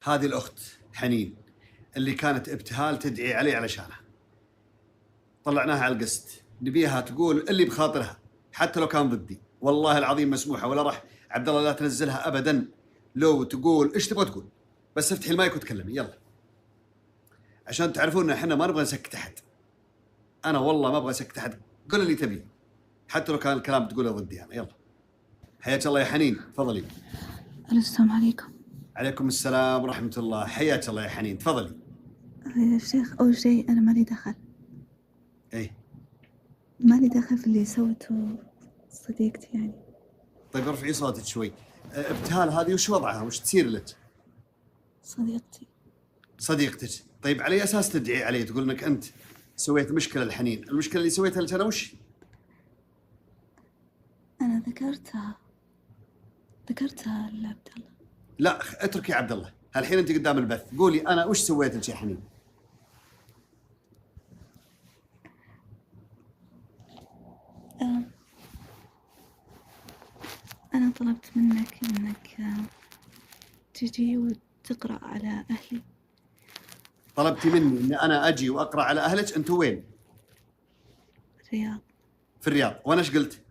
هذه الأخت حنين اللي كانت ابتهال تدعي علي علشانه. طلعناها على القسط، نبيها تقول اللي بخاطرها حتى لو كان ضدي، والله العظيم مسموحة ولا راح عبد الله لا تنزلها أبدا. لو تقول إيش تبغى تقول، بس افتحي المايك وتكلمي يلا، عشان تعرفون إن إحنا ما نبغى نسكت أحد. أنا والله ما أبغى أسكت أحد، قول اللي تبيه حتى لو كان الكلام تقوله ضدي أنا. يلا حياك الله يا حنين، تفضلي. السلام عليكم. عليكم السلام ورحمة الله، حياك الله يا حنين، تفضلي. يا شيخ أول شيء أنا مالي دخل. إيه مالي دخل في اللي سوته صديقتي يعني. طيب ارفعي صوتك شوي. ابتهال هذه وش وضعها، وش تصير لك؟ صديقتي. صديقتك. طيب على أي أساس تدعي علي تقول إنك أنت سويت مشكلة لحنين؟ المشكلة اللي سويتها لك أنا وش؟ أنا ذكرتها لعبد الله. لا اتركي عبد الله، الحين أنت قدام البث، قولي أنا وش سويت لك يا حنين؟ أنا طلبت منك إنك تجي وتقرأ على أهلي. طلبتي مني إن أنا أجي وأقرأ على أهلك، أنتوا وين؟ الرياض. في الرياض، وأنا إيش قلت؟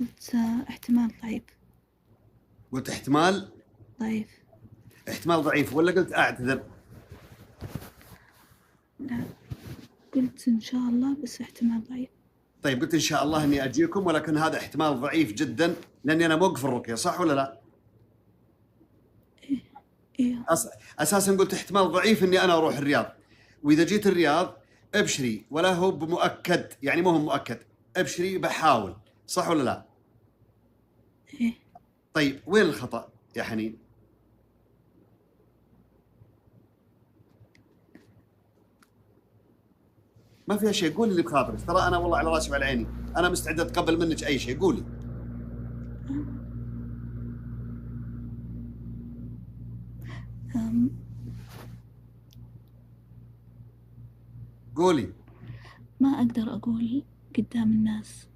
قلت احتمال ضعيف. قلت احتمال ضعيف. احتمال ضعيف ولا قلت أعتذر؟ لا قلت إن شاء الله بس احتمال ضعيف. طيب قلت إن شاء الله إني أجيكم، ولكن هذا احتمال ضعيف جدا لأني أنا موقف الرقية، صح ولا لا؟ إيه. أساسا قلت احتمال ضعيف إني أنا أروح الرياض، وإذا جيت الرياض ابشري، ولا هو بمؤكد يعني، ما هو مؤكد، ابشري بحاول، صح ولا لا؟ إيه. طيب وين الخطأ يا حنين؟ ما فيها شيء، قولي اللي بخاطرك، ترى أنا والله على راسي وعلى عيني، أنا مستعد أتقبل منك أي شيء، قولي. قولي. ما أقدر أقول قدام الناس.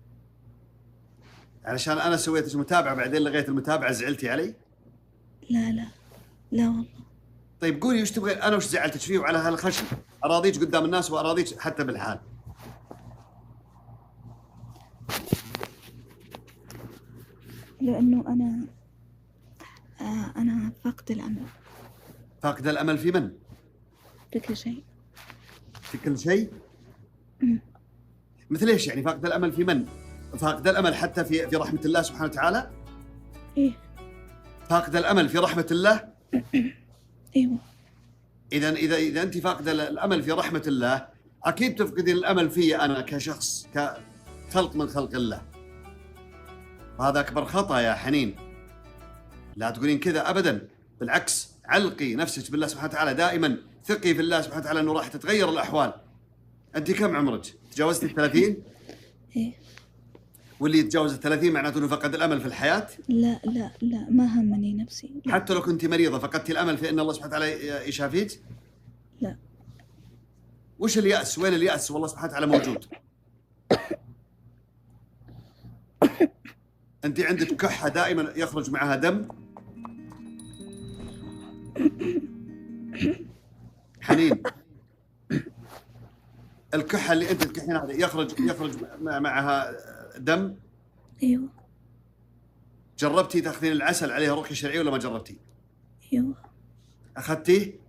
علشان أنا سويت متابعة بعدين لغيت المتابعة زعلتي علي؟ لا والله. طيب قولي وش تبغي، أنا وش زعلتك فيه وعلى هالخشم؟ أراضيك قدام الناس وأراضيك حتى بالحال. لأنه أنا فاقد الأمل. فاقد الأمل في من؟ في كل شيء. في كل شيء؟ مثل ايش يعني فاقد الامل في من؟ فاقد الامل حتى في رحمه الله سبحانه وتعالى؟ ايه. فاقد الامل في رحمه الله؟ ايوه. اذا انت فاقد الامل في رحمه الله، اكيد تفقدين الامل في انا كشخص، كخلق من خلق الله. وهذا اكبر خطا يا حنين، لا تقولين كذا ابدا، بالعكس علقي نفسك بالله سبحانه وتعالى، دائما ثقي في الله سبحانه وتعالى انه راح تتغير الاحوال. انت كم عمرك؟ تجاوزتي 30؟ ايه. واللي يتجاوز 30 معناته انه فقد الامل في الحياه؟ لا ما همني نفسي. لا. حتى لو كنت مريضه فقدتي الامل في ان الله سبحانه وتعالى يشافيك؟ لا. وش الياس؟ وين الياس والله سبحانه وتعالى موجود؟ انت عندك كحه دائما يخرج معها دم. حنين، الكحه اللي انت تكحين هذه يخرج معها دم؟ ايوه. جربتي تاخذين العسل عليها رقيه شرعيه ولا ما جربتي؟ ايوه. اخذتيه؟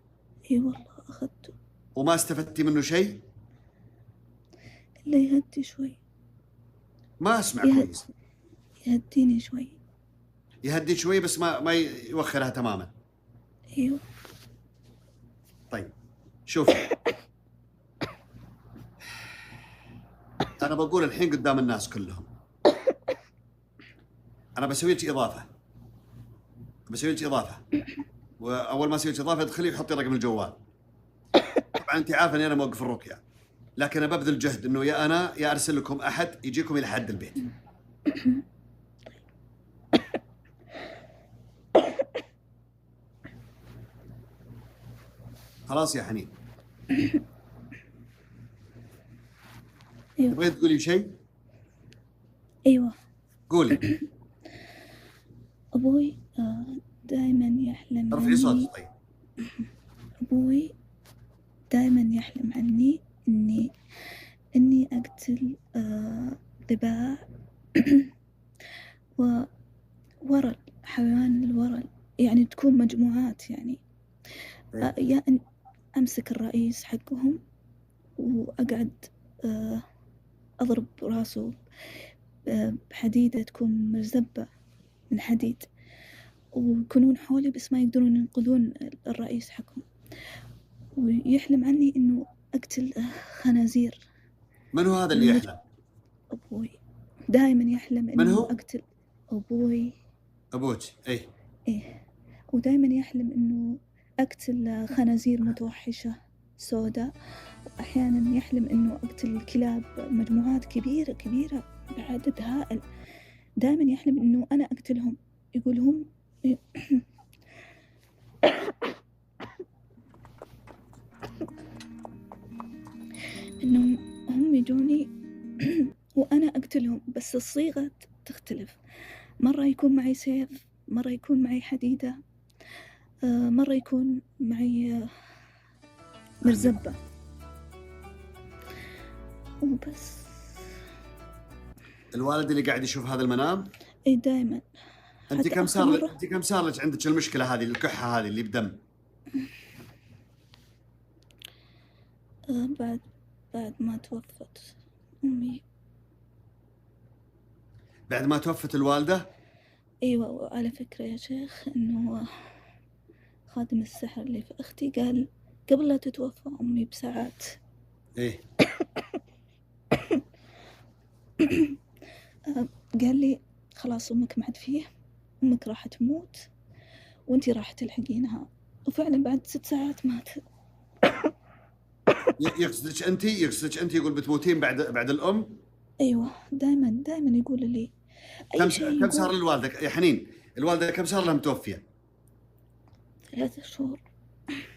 اي والله اخذته. وما استفدتي منه شيء؟ الا يهدي شوي. ما اسمع كويس. يهديني شوي. يهدي شوي بس ما يوخرها تماما. ايوه. طيب شوفي، أنا بقول الحين قدام الناس كلهم، أنا بسوي لك إضافة، وأول ما أسوي لك إضافة ادخلي وحطي رقم الجوال. طبعا أنت عارفة إني أنا موقف الرقية، لكن أنا ببذل جهد إنه يا أنا يا أرسل لكم أحد يجيكم إلى حد البيت. خلاص يا حنين؟ ايوه. تبغين تقولي شيء؟ ايوه. قولي. ابغى أبوي دائما يحلم ارفعي عني. صوتك طيب. أبوي دائما يحلم عني إني أقتل ضباع وورل، حيوان الورل، يعني تكون مجموعات يعني. إيه. يا أن أمسك الرئيس حقهم وأقعد أضرب راسه بحديدة تكون مرزبة من حديد، ويكونون حولي بس ما يقدرون ينقذون الرئيس حقهم. ويحلم عني إنه أقتل خنازير. من هو هذا اللي يحلم؟ أبوي دائما يحلم من إنه هو؟ أقتل. أبوي. أبوك. إيه. إيه، ودائما يحلم إنه أقتل خنازير متوحشة سوداء، وأحيانا يحلم إنه أقتل كلاب، مجموعات كبيرة كبيرة بعدد هائل. دائما يحلم إنه أنا أقتلهم، يقول هم إنهم هم يجوني وأنا أقتلهم، بس الصيغة تختلف. مرة يكون معي سيف، مرة يكون معي حديدة، مرة يكون معي مرزبة وبس. الوالد اللي قاعد يشوف هذا المنام؟ إيه دائما. أنت حتى كم آخر صار مرة أنت كم صار لك عندك المشكلة هذه، الكحة هذه اللي بدم؟ بعد ما توفت أمي. بعد ما توفت الوالدة؟ أيوة، وعلى فكرة يا شيخ إنه خادم السحر اللي في أختي قال قبل لا تتوفى أمي بساعات، إيه. قال لي خلاص أمك ما عاد فيه، أمك راح تموت وأنتي راح تلحقينها. وفعلا بعد 6 ساعات ماتت. يقصدك أنت يقول بتموتين بعد الأم؟ أيوة، دائما يقول لي أي شيء. كم صار للوالدة يا حنين؟ الوالدة كم صار لها متوفية؟ 3 شهور.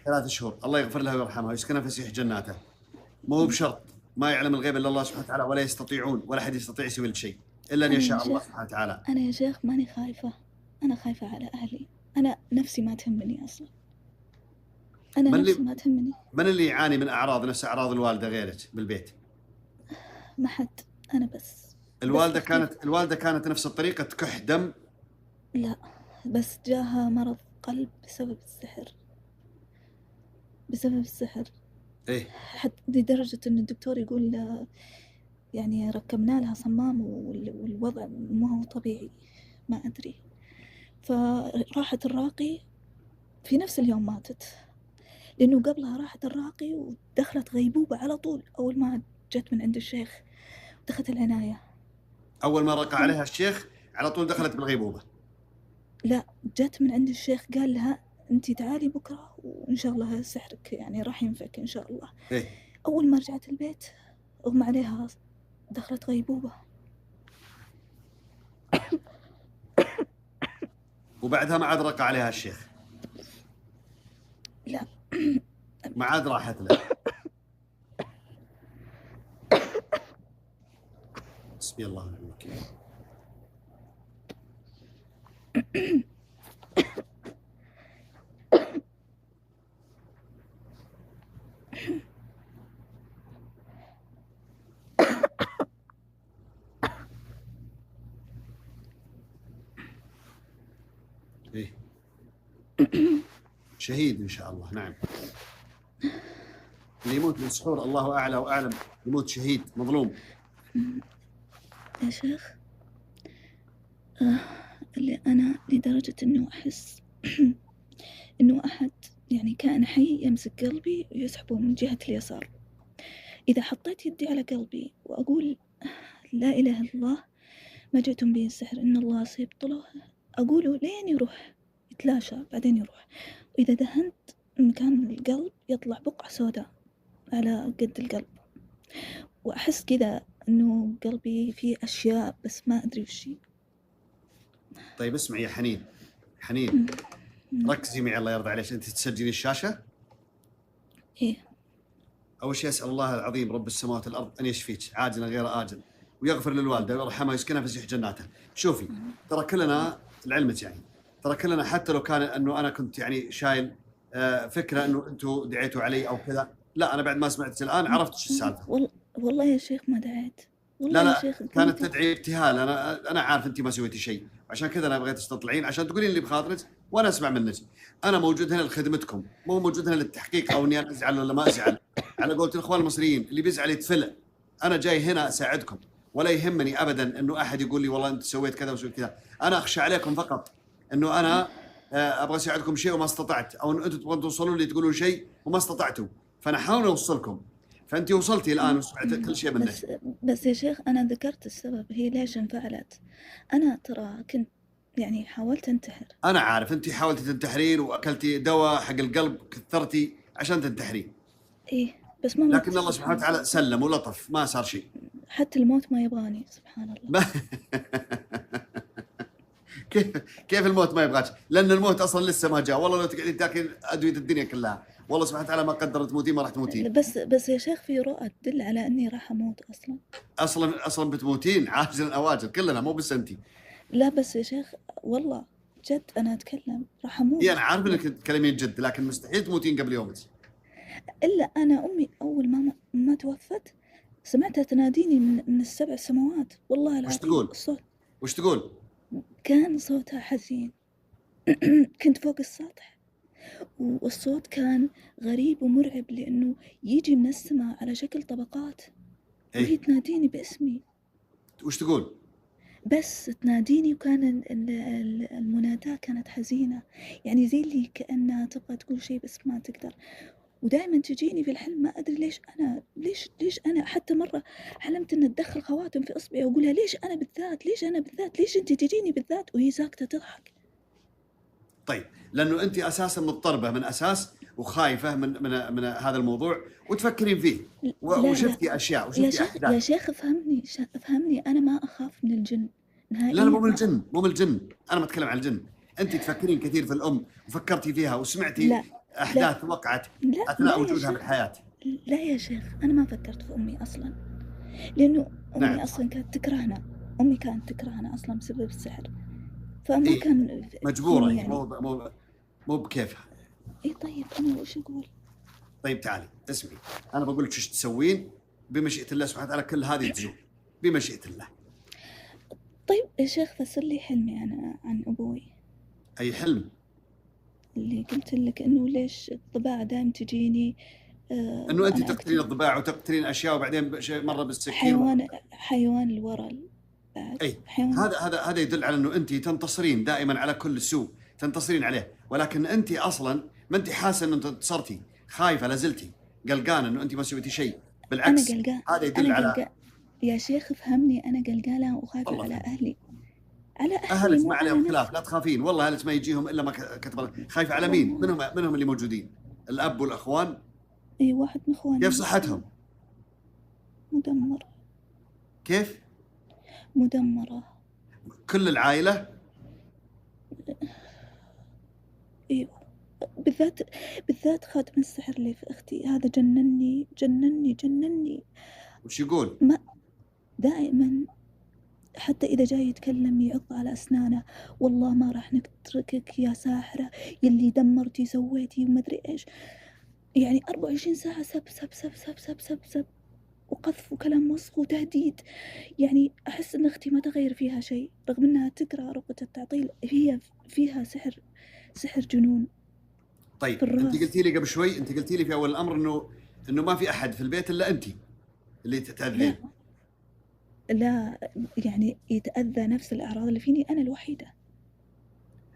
3 شهور. الله يغفر لها ويرحمها ويسكنها فسيح جناته. ما هو بشرط، ما يعلم الغيب الا الله سبحانه وتعالى، ولا يستطيعون ولا احد يستطيع يسوي لك شيء الا ان يشاء الله سبحانه وتعالى. أنا يا شيخ ماني خايفة، أنا خايفة على أهلي. أنا نفسي ما تهمني أصلا، أنا نفسي ما تهمني. من اللي يعاني من أعراض نفس أعراض الوالدة غيرك بالبيت؟ ما حد، أنا بس. الوالدة كانت نفس الطريقة تكح دم؟ لا، بس جاها مرض قلب بسبب السحر. إيه. حتى لدرجة إن الدكتور يقول يعني ركبنا لها صمام والوضع ما هو طبيعي، ما أدري. فراحت الراقي في نفس اليوم ماتت، لأنه قبلها راحت الراقي ودخلت غيبوبة على طول. أول ما جت من عند الشيخ دخلت العناية. أول ما رقى عليها الشيخ على طول دخلت بالغيبوبة؟ لا، جت من عند الشيخ قال لها أنتي تعالي بكرة وإن شاء الله سحرك يعني راح ينفك إن شاء الله. إيه. أول ما رجعت البيت أغمى عليها، دخلت غيبوبة. وبعدها ما عاد رقى عليها الشيخ؟ لا. ما عاد راحت له. حسبي الله ونعم الوكيل. إيه. شهيد إن شاء الله. نعم. اللي يموت من سحور الله أعلى وأعلم، يموت شهيد مظلوم. يا شيخ اللي أنا لدرجة إنه أحس إنه أحد يعني كائن حي يمسك قلبي ويسحبه من جهة اليسار. إذا حطيت يدي على قلبي وأقول لا إله إلا الله ما جئتم به السحر إن الله سيبطله، أقوله لين يروح يتلاشى بعدين يروح. وإذا دهنت مكان القلب يطلع بقعة سوداء على قد القلب، وأحس كذا إنه قلبي فيه أشياء بس ما أدري وش هي. طيب اسمعي يا حنين، ركزي معي الله يرضى عليك. أنت تسجلي الشاشة؟ إيه. أول شيء أسأل الله العظيم رب السماوات والأرض أن يشفيك عاجلا غير آجل، ويغفر للوالدة ويرحمها ويسكنها في فسيح جناته. شوفي، ترى كلنا لعلمك يعني ترى كلنا، حتى لو كان انه انا كنت يعني شايل فكره انه انتم دعيتوا علي او كذا، لا انا بعد ما سمعت الان عرفت ايش السالفه. والله يا شيخ ما دعيت، والله لا يا لا، شيخ كانت قلت تدعي ابتهال. انا عارف انت ما سويتي شيء، عشان كذا انا بغيتك تطلعين عشان تقولين اللي بخاطرك وانا اسمع منك. انا موجود هنا لخدمتكم، مو موجود هنا للتحقيق او اني انا ازعل ولا ما ازعل. على قولة الاخوان المصريين، اللي بيزعل يتفلع. انا جاي هنا اساعدكم، ولا يهمني ابدا انه احد يقول لي والله انت سويت كذا وسويت كذا. انا اخشى عليكم فقط انه انا ابغى اساعدكم شيء وما استطعت، او انه انتم تبغون توصلوا لي تقولون شيء وما استطعتوا، فانا احاول اوصلكم. فانت وصلتي الان وسمعت كل شيء منك. بس يا شيخ أنا ذكرت السبب هي ليش انفعلت. أنا ترى كنت يعني حاولت أنتحر. انا عارف انت حاولتي تنتحرين واكلتي دواء حق القلب كثرتي عشان تنتحرين، إيه بس ما لكن الله سبحانه وتعالى سلم ولطف، ما صار شيء. حتى الموت ما يبغاني سبحان الله. ما كيف كيف الموت ما يبغاك؟ لان الموت اصلا لسه ما جاء. والله لو تقعدين تاكل ادويه الدنيا كلها، والله سبحانه وتعالى ما قدر تموتين ما راح تموتين. بس يا شيخ في رؤى تدل على إني راح أموت أصلا. اصلا بتموتين عاجلا او اجل، كلنا مو بس انت. لا بس يا شيخ والله جد أنا أتكلم راح أموت. انا عارف انك تتكلمين جد، لكن مستحيل تموتين قبل يومك. إلا أنا أمي أول ما توفت سمعتها تناديني من السبع سماوات، والله العظيم. وش تقول؟ الصوت وش تقول؟ كان صوتها حزين. كنت فوق السطح والصوت كان غريب ومرعب لأنه يجي من السماء على شكل طبقات، وهي ايه تناديني باسمي. وش تقول؟ بس تناديني، وكان المناداة كانت حزينة، يعني زي اللي كأنها تبغى تقول شيء بس ما تقدر. ودائما تجيني في الحلم، ما أدري ليش أنا حتى مرة حلمت إن تدخل خواتم في إصبعي وأقولها ليش أنا بالذات، ليش أنت تجيني بالذات، وهي ساكتة تضحك. طيب لانه انت اساسا مضطربه من اساس وخايفه من هذا الموضوع وتفكرين فيه وشفتي اشياء وشفتي احداث. يا شيخ افهمني أنا ما أخاف من الجن نهائيا. لا مو من الجن، مو من الجن، انا ما اتكلم عن الجن. انت تفكرين كثير في الام وفكرتي فيها وسمعتي لا احداث وقعت اثناء وجودها بالحياه. لا يا شيخ أنا ما فكرت في أمي أصلا، لأنه أمي نعم. أصلا كانت تكرهنا أصلا بسبب السحر، فما إيه؟ كان مجبوره يعني. مو بكيفها. إيه طيب أنا وش أقول؟ طيب تعالي اسمعي، انا بقول لك ايش تسوين بمشيئه الله سبحانه وتعالى. كل هذه تزول بمشيئه الله. طيب يا شيخ فسر لي حلمي أنا عن أبوي. اي حلم؟ اللي قلت لك إنه ليش الضباع دائما تجيني. انه انت تقتلين الضباع وتقتلين اشياء وبعدين مره بالسكين. حيوان الورل بعد. اي حيوان. هذا يدل على انه انت تنتصرين دائما على كل سوء، تنتصرين عليه، ولكن انت اصلا ما انت حاسه انه انت انتصرتي، خايفه لازلتي قلقانه انه انت ما سويتي شيء. بالعكس أنا قلقان. هذا يدل على يا شيخ افهمني، أنا قلقانة وخايفة على أهلي. اهلك ما عليهم خلاف، لا تخافين، والله اهلك ما يجيهم الا ما كتب. خايفه على مين؟ منهم اللي موجودين؟ الاب والاخوان؟ اي واحد من اخواني. كيف صحتهم؟ مدمرة. كيف؟ مدمرة. كل العائله؟ ايوه بالذات خاتم السحر اللي في اختي هذا جنني. وش يقول؟ ما دائما حتى إذا جاي يتكلم يعض على أسنانه، والله ما راح نتركك يا ساحرة يلي دمرتي سويتي وما أدري إيش، يعني 24 ساعة سب وقذف وكلام وسخ وتهديد. يعني أحس إن أختي ما تغير فيها شيء رغم إنها تقرأ رقة التعطيل، هي فيها سحر جنون. طيب أنت قلتي لي قبل شوي، أنت قلتي لي في أول الأمر إنه ما في أحد في البيت إلا أنت اللي تتأذين. لا يعني يتأذى نفس الأعراض اللي فيني أنا الوحيدة.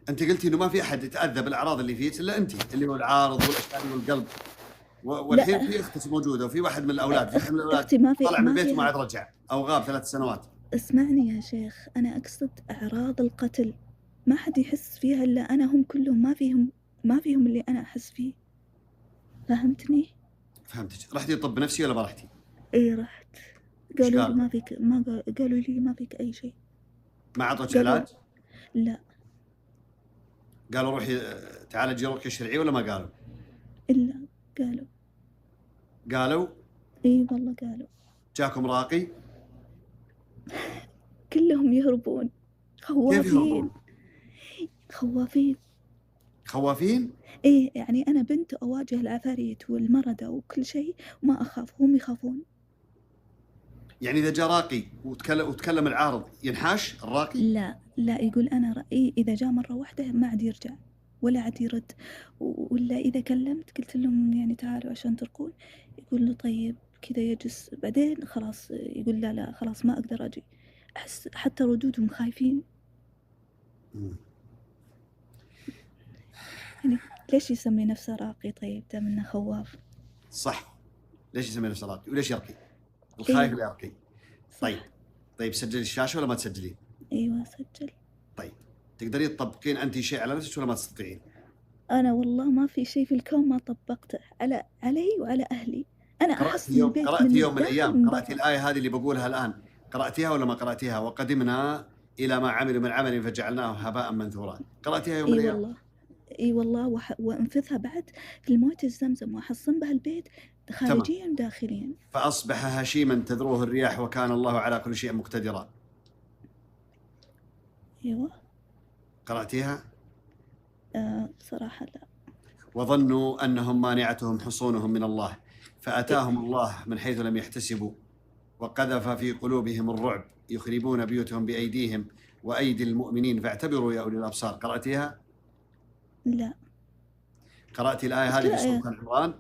أنت قلتي إنه ما في أحد يتأذى بالأعراض اللي فيك إلا أنت، اللي هو العارض والأشكال والقلب. والحين في أختك موجودة وفي واحد من الأولاد، أختي ما في، طلع من البيت وما عاد رجع أو غاب 3 سنوات. اسمعني يا شيخ، أنا أقصد أعراض القتل ما حد يحس فيها إلا أنا، هم كلهم ما فيهم اللي أنا أحس فيه. فهمتني؟ فهمتك. رحتي طب نفسي ولا ما رحتي؟ إيه رحت. قالوا لي ما فيك، قالوا لي ما فيك أي شيء. ما عطوك علاج؟ لا. قالوا روحي تعالجي رقية شرعية ولا ما قالوا؟ إلا قالوا؟ إيه والله قالوا. جاكم راقي؟ كلهم يهربون، خوافين. خوافين؟ إيه يعني أنا بنت أواجه العفاريت والمردة وكل شيء وما أخاف، هم يخافون. يعني إذا جاء راقي وتكلم العارض ينحاش الراقي؟ لا يقول أنا رأيي إذا جاء مرة واحدة ما عاد يرجع ولا عاد يرد، ولا إذا كلمت قلت لهم يعني تعالوا عشان ترقون، يقول له طيب كذا يجلس، بعدين خلاص يقول لا خلاص ما أقدر أجي. أحس حتى ردودهم خايفين. يعني ليش يسمي نفسه راقي طيب دام إنه خواف؟ صح، ليش يسمي نفسه راقي وليش يرقي؟ الخايف اللي يرقي. صح. طيب سجلي الشاشة ولا ما تسجلين؟ أيوة سجل. طيب تقدرين تطبقين أنت شيء على نفسك ولا ما تستطيعين؟ أنا والله ما في شيء في الكون ما طبقته علي وعلى أهلي. أنا أحس البيت قرأت من يوم من الداخل الأيام، من قرأت برا. الآية هذه اللي بقولها الآن، قرأتيها ولا ما قرأتيها؟ وقدمنا إلى ما عملوا من عمل فجعلناه هباء منثورا. قرأتيها يوم من الأيام؟ والله اي والله وانفذها بعد في المويه الزمزم واحصن بها البيت خارجيا وداخليا. فأصبح هشيما تذروه الرياح وكان الله على كل شيء مقتدرا. ايوه. قرأتيها؟ صراحه لا. وظنوا أنهم مانعتهم حصونهم من الله فأتاهم الله من حيث لم يحتسبوا وقذف في قلوبهم الرعب يخربون بيوتهم بأيديهم وأيدي المؤمنين فاعتبروا يا أولي الأبصار. قرأتيها؟ لا. قرأتي الآية هذه في سورة عمران؟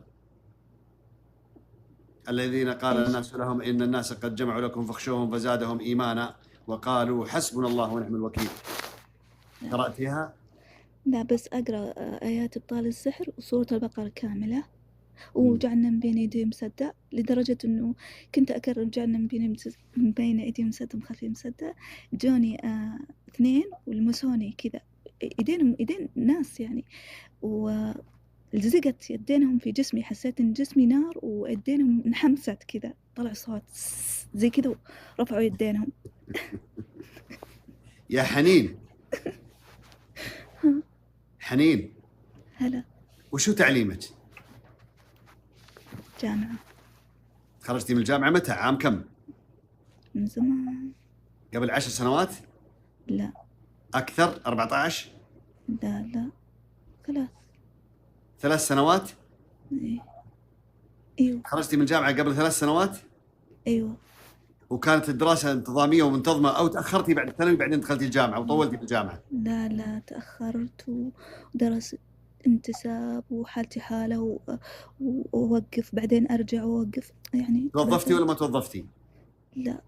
الذين قال الناس لهم إن الناس قد جمعوا لكم فاخشوهم فزادهم إيمانا وقالوا حسبنا الله ونعم الوكيل. قرأتيها؟ لا بس أقرأ آيات إبطال السحر وسورة البقرة كاملة وجعلنا من بين أيديهم سدا، لدرجة إنه كنت أكرر جعلنا من بين أيديهم سدا وخلفهم سدا. جوني 2 ولمسوني كذا إيدينهم إيدين ناس يعني، لزقت يدينهم في جسمي، حسيت إن جسمي نار ويدينهم انحمست كذا، طلع صوت زي كذا ورفعوا يدينهم. يا حنين حنين هلا. وشو تعليمك؟ جامعة. خرجتي من الجامعة متى؟ عام كم؟ من زمان. قبل 10 سنوات؟ لا. أكثر؟ 14؟ لا 3 سنوات؟ ايوه. خرجتي من الجامعة قبل 3 سنوات؟ ايوه. وكانت الدراسة انتظامية ومنتظمة أو تأخرتي بعد الثانوي بعدين دخلتي الجامعة وطولتي في الجامعة؟ لا تأخرت ودرست انتساب وحالتي حالة ووقف بعدين أرجع ووقف يعني. توظفتي ولا ما توظفتي؟ لا.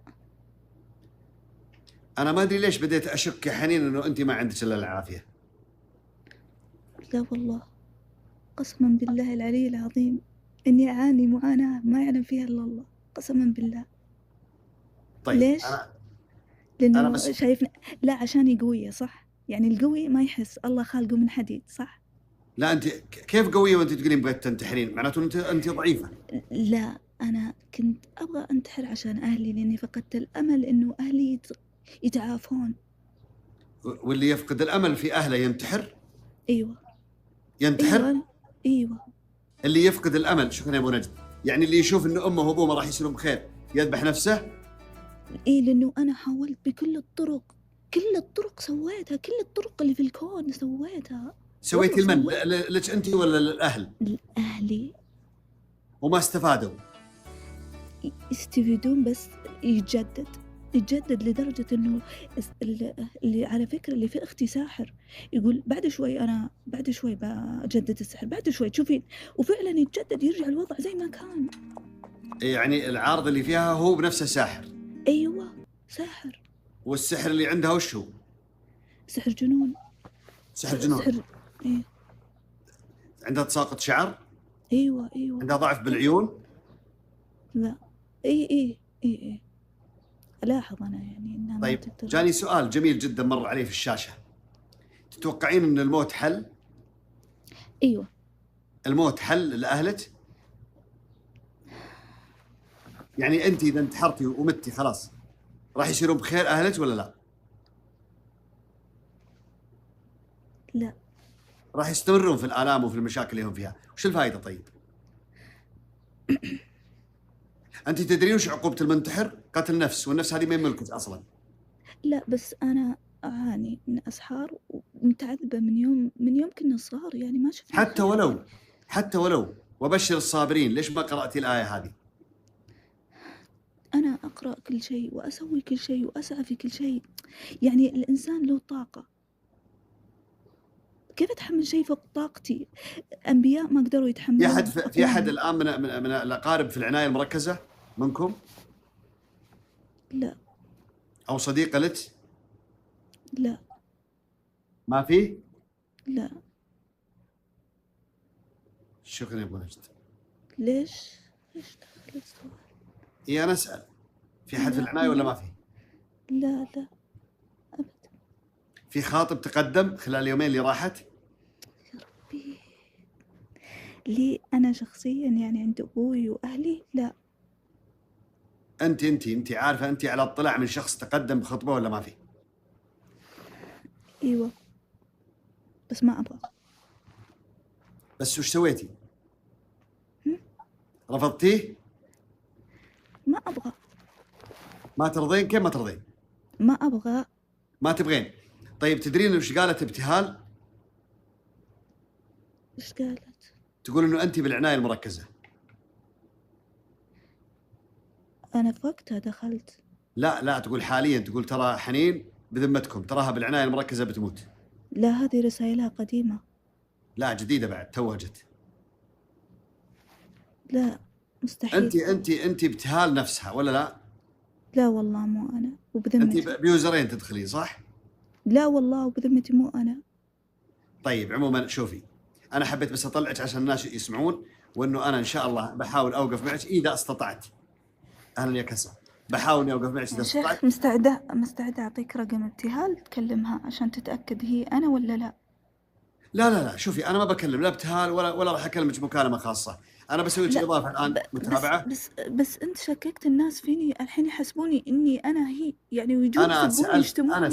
أنا ما أدري ليش بديت أشك يا حنين إنه أنت ما عندك إلا العافية. لا والله قسما بالله العلي العظيم إني أعاني معاناة ما يعلم فيها إلا الله، قسما بالله. طيب ليش؟ أنا لأنه شايفني. لا عشاني قوية صح، يعني القوي ما يحس، الله خالقه من حديد صح. لا أنت كيف قوية وأنت تقولين بغيت تنتحرين؟ معناته أنت ضعيفة. لا أنا كنت أبغى أنتحر عشان أهلي، لأني فقدت الأمل إنه أهلي يتعافون. واللي يفقد الأمل في أهله ينتحر؟ أيوة. ينتحر؟ أيوة. اللي يفقد الأمل، شكرا يا أبو نجد، يعني اللي يشوف إنه أمه وأبوه ما راح يصيرون بخير يذبح نفسه؟ لأنه أنا حاولت بكل الطرق، كل الطرق سويتها، كل الطرق اللي في الكون سويتها. سويتي لمن؟ لك أنت ولا للأهل؟ لأهلي. وما استفادوا؟ يستفيدون بس يتجدد لدرجة إنه اللي على فكرة اللي في أختي ساحر، يقول بعد شوي بجدد السحر، بعد شوي تشوفين، وفعلا يتجدد يرجع الوضع زي ما كان. يعني العارض اللي فيها هو بنفسه ساحر؟ أيوة ساحر. والسحر اللي عندها وش هو؟ سحر جنون. إيه. عندها تساقط شعر؟ أيوة. عندها ضعف بالعيون؟ لا. إيه ألاحظ أنا يعني إنها طيب ما تقدر. جاني سؤال جميل جدا مر عليه في الشاشة، تتوقعين أن الموت حل؟ أيوة. الموت حل لأهلك؟ يعني أنت إذا انتحرتي ومتي خلاص راح يصيرون بخير أهلك ولا لا؟ لا. راح يستمرون في الآلام وفي المشاكل اللي هم فيها. وش الفائدة طيب؟ أنت تدرين وش عقوبة المنتحر؟ قتل نفس، والنفس هذه ما ملكك أصلا. لا بس أنا أعاني من أسحار ومتعذبة من يوم كنا صغار، يعني ما شفنا حتى ولو وبشر الصابرين، ليش ما قرأتي الآية هذه؟ أنا أقرأ كل شيء وأسوي كل شيء وأسعى في كل شيء، يعني الإنسان له طاقة، كيف أتحمل شيء فوق طاقتي؟ أنبياء ما قدروا يتحملون. في أحد الآن من الأقارب في العناية المركزة منكم؟ لا أو صديقة لك؟ لا ما في؟ لا. شكرا يا أبو نجد. ليش دخل السؤال؟ إيه أنا أسأل، في أحد في العناية ولا ما في؟ لا أبدا. في خاطب تقدم خلال اليومين اللي راحت؟ يا ربي، لي أنا شخصيا يعني عند أبوي وأهلي لا. أنت عارفة أنت على اطلاع من شخص تقدم بخطبة ولا ما في؟ أيوة بس ما أبغى. بس وش سويتي؟ رفضتيه؟ ما أبغى. ما ترضين؟ كيف ما ترضين؟ ما أبغى. ما تبغين؟ طيب تدرين وش قالت ابتهال؟ إيش قالت؟ تقول إنه أنت بالعناية المركزة. أنا في وقتها دخلت. لا تقول حاليا، تقول ترى حنين بذمتكم تراها بالعناية المركزة بتموت. لا هذه رسائلها قديمة. لا جديدة بعد توها جت. لا مستحيل. انت ابتهال نفسها ولا لا؟ لا والله مو أنا وبذمتي. انت بيوزرين تدخلين صح؟ لا والله وبذمتي مو أنا. طيب عموما شوفي، انا حبيت بس اطلعك عشان الناس يسمعون، وانه انا ان شاء الله بحاول اوقف معك اذا استطعت. اهلا يا كسا، بحاول اني اوقف معك اذا استطعت. شيخ مستعدة أعطيك رقم ابتهال تكلمها عشان تتأكد هي أنا ولا لا. لا شوفي، انا ما بكلم لا ابتهال ولا راح اكلمك مكالمه خاصه، انا بسوي لك اضافه الان متابعه. بس انت شككت الناس فيني، الحين يحسبوني اني انا هي، يعني ويجون يسبوني يشتموني.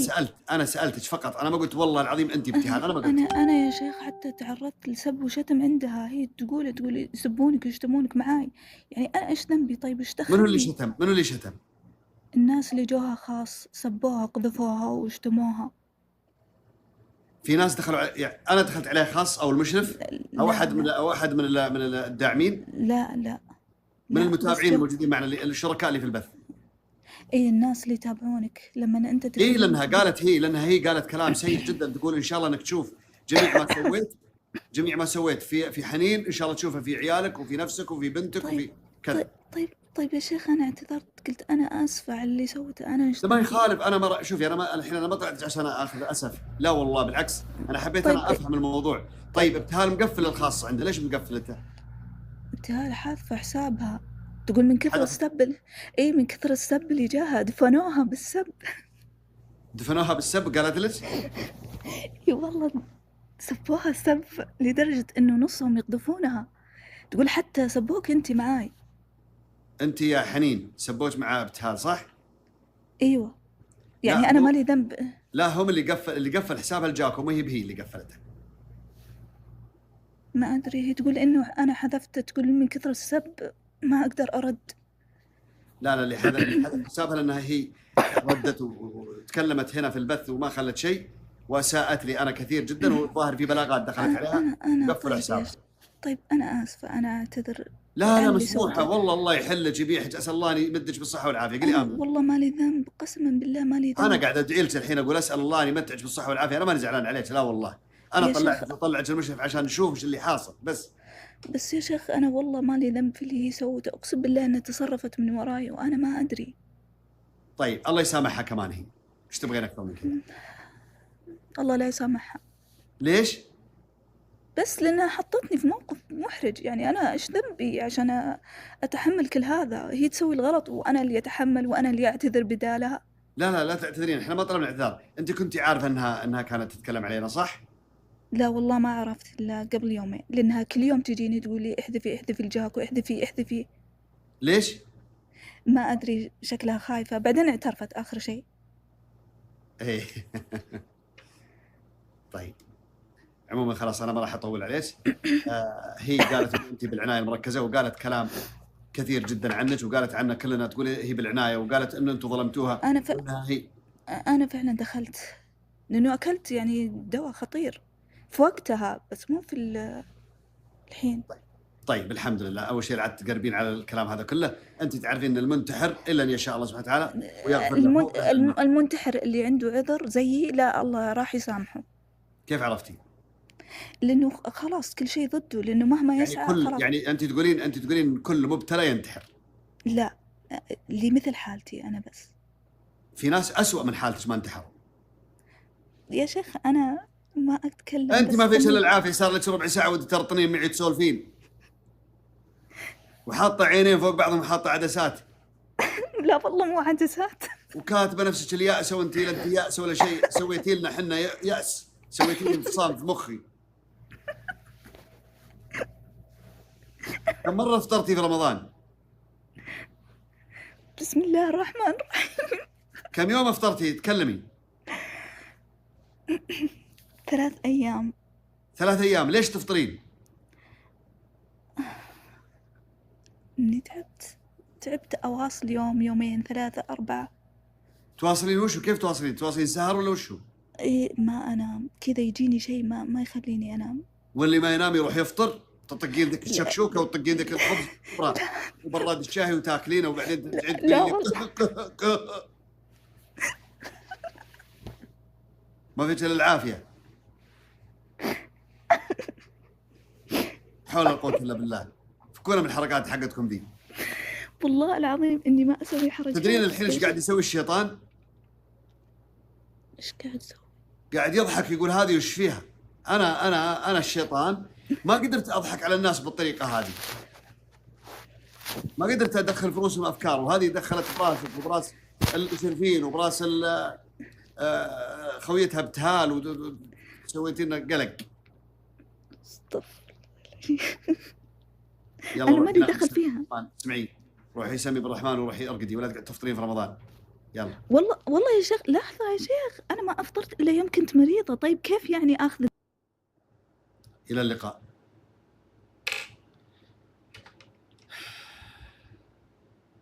انا سالتك فقط، انا ما قلت والله العظيم انت ابتهال، انا ما قلت. انا يا شيخ حتى تعرضت لسب وشتم عندها، هي تقول يسبونك ويشتمونك معاي، يعني انا ايش ذنبي؟ طيب ايش دخلني؟ منو اللي شتم؟ الناس اللي جوها خاص سبوها قذفوها وشتموها. في ناس دخلوا يعني انا دخلت عليه خاص او المشرف او احد من الداعمين؟ لا من المتابعين الموجودين معنا، الشركاء اللي في البث. اي الناس اللي يتابعونك لما انت اي لانها هي قالت كلام سيء جدا، تقول ان شاء الله انك تشوف جميع ما سويت في حنين، ان شاء الله تشوفه في عيالك وفي نفسك وفي بنتك وفي كذا. طيب يا شيخ انا اعتذرت، قلت انا اسفه على اللي سويته انا. ما يخالف، انا شوفي الحين انا ما طلعت عشان اخذ اسف، لا والله بالعكس، انا حبيت انا افهم الموضوع. طيب ابتهال مقفل الخاص عنده، ليش مقفلته؟ ابتهال حاطه حسابها، تقول من كثر السب. من كثر السب اللي جاها دفنوها بالسب. قالت لك؟ اي والله سبوها سب لدرجه انه نصهم يقذفونها، تقول حتى سبوك انت معاي. انت يا حنين سبوت مع ابتهال صح؟ ايوه يعني انا مالي ذنب. لا هم اللي قفل حسابها لجاكم، وهي بهي اللي قفلته. ما ادري، هي تقول انه انا حذفته، تقول من كثر السب ما اقدر ارد. لا اللي حذف حسابها لانها هي ردت وتكلمت هنا في البث وما خلت شيء، واساءت لي انا كثير جدا، والظاهر في بلاغات دخلت عليها قفلوا حسابها. طيب انا اسفه، انا اعتذر. لا مسموحه والله، الله يحلك يبيحك، اسال الله ان يمدك بالصحه والعافيه. قولي امين. والله مالي ذنب، قسما بالله مالي ذنب. انا قاعد ادعي لك الحين، اقول اسال الله ان يمتعك بالصحه والعافيه، انا ماني زعلان عليك، لا والله، انا طلعت المشرف عشان نشوف ايش اللي حاصل بس يا شيخ انا والله مالي ذنب في اللي هي سوته، اقسم بالله انها تصرفت من وراي وانا ما ادري. طيب الله يسامحها كمان، هي ايش تبغين اكثر من كذا؟ الله لا يسامحها. ليش؟ بس لانها حطتني في موقف محرج، يعني انا ايش ذنبي عشان اتحمل كل هذا؟ هي تسوي الغلط وانا اللي اتحمل وانا اللي اعتذر بدالها. لا تعتذرين، احنا ما طلبنا اعتذار، انت كنتي عارفه انها كانت تتكلم علينا صح؟ لا والله ما عرفت الا قبل يومين، لانها كل يوم تجيني تقول لي احذفي الجاكو، احذفي. ليش؟ ما ادري، شكلها خايفه، بعدين اعترفت اخر شيء. ايه طيب عموما خلاص انا ما راح اطول عليك. هي قالت انت بالعنايه المركزه، وقالت كلام كثير جدا عنك، وقالت عنا كلنا تقول هي بالعنايه، وقالت ان انتم ظلمتوها. انا فعلا دخلت لأنه أكلت يعني دواء خطير في وقتها، بس مو في الحين. طيب الحمد لله، اول شيء عاد تقربين على الكلام هذا كله. انت تعرفين ان المنتحر الا ان يشاء الله سبحانه وتعالى ويغفر له إلا الموت. المنتحر اللي عنده عذر زيي لا الله راح يسامحه، كيف عرفتي؟ لأنه خلاص كل شيء ضده، لأنه مهما يعني يسعى خلاص. يعني انت تقولين كل مبتلى ينتحر. لا، اللي مثل حالتي أنا بس. في ناس أسوأ من حالتك ما انتحروا. يا شيخ أنا ما أتكلم، انت بس ما فيش الا العافيه، صار لك ربع ساعه ودي ترطنين معي تسولفين وحاطه عينين فوق بعضهم وحاطه عدسات لا والله مو عدسات. وكاتبه نفسك اليأسه، وانت لا انت يأسه ولا شيء. سويتي لنا حنا يأس، سويتي لي انفصام في مخي. كم مره فطرتي في رمضان؟ بسم الله الرحمن الرحيم. كم يوم افطرتي؟ تكلمي. 3 أيام. 3 أيام. ليش تفطرين؟ إني تعبت أواصل يوم يومين 3 4. تواصلين وشو؟ كيف تواصلين؟ تواصلين سهر ولا وشو؟ إيه ما أنام كذا، يجيني شيء ما يخليني أنام. واللي ما ينام يروح يفطر، تطقين ذيك الشكشوكه وتطقين ذيك الخبز وبراد الشاي وتاكلينه وبعدين لا والله. ما فيك الا العافيه. حول ولا قوه الا بالله. فكونا من الحركات حقتكم ذي. والله العظيم إني ما أسوي حركات. تدرين الحين ايش قاعد يسوي الشيطان؟ إيش قاعد أسوي؟ قاعد يضحك يقول هذه وش فيها؟ انا الشيطان ما قدرت اضحك على الناس بالطريقه هذه. ما قدرت ادخل في رؤوسهم افكار، وهذه دخلت براسك وبراس المشرفين وبراس خويتها ابتهال وسويتي لنا قلق. استغفر. يلا أنا مالي دخل فيها. اسمعي، روحي سمي بالرحمن وروحي ارقدي ولا تقعد تفطرين في رمضان. يلا. والله يا شيخ لحظة يا شيخ، أنا ما أفطرت إلا يوم كنت مريضة. طيب كيف يعني آخذ؟ الى اللقاء.